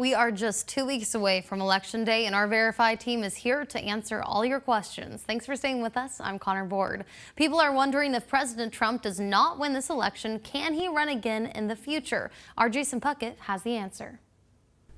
We are just 2 weeks away from Election Day, and our Verify team is here to answer all your questions. Thanks for staying with us. I'm Connor Board. People are wondering, if President Trump does not win this election, can he run again in the future? Our Jason Puckett has the answer.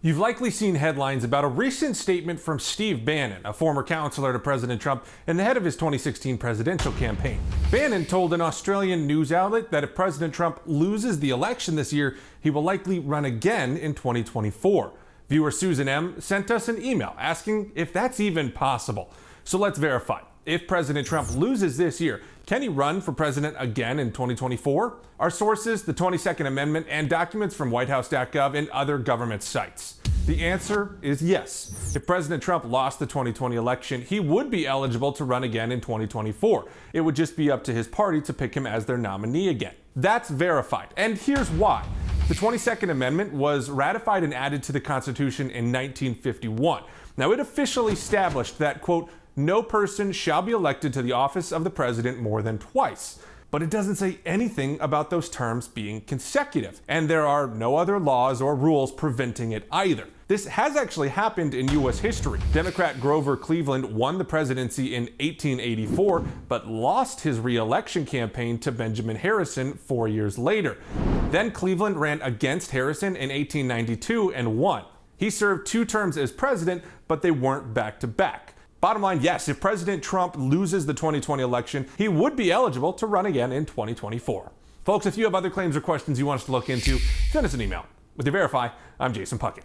You've likely seen headlines about a recent statement from Steve Bannon, a former counselor to President Trump and the head of his 2016 presidential campaign. Bannon told an Australian news outlet that if President Trump loses the election this year, he will likely run again in 2024. Viewer Susan M. sent us an email asking if that's even possible. So let's verify. If President Trump loses this year, can he run for president again in 2024? Our sources, the 22nd Amendment, and documents from whitehouse.gov and other government sites. The answer is yes. If President Trump lost the 2020 election, he would be eligible to run again in 2024. It would just be up to his party to pick him as their nominee again. That's verified, and here's why. The 22nd Amendment was ratified and added to the Constitution in 1951. Now, it officially established that, quote, no person shall be elected to the office of the president more than twice. But it doesn't say anything about those terms being consecutive. And there are no other laws or rules preventing it either. This has actually happened in U.S. history. Democrat Grover Cleveland won the presidency in 1884, but lost his re-election campaign to Benjamin Harrison 4 years later. Then Cleveland ran against Harrison in 1892 and won. He served 2 terms as president, but they weren't back-to-back. Bottom line, yes, if President Trump loses the 2020 election, he would be eligible to run again in 2024. Folks, if you have other claims or questions you want us to look into, send us an email. With your Verify, I'm Jason Puckett.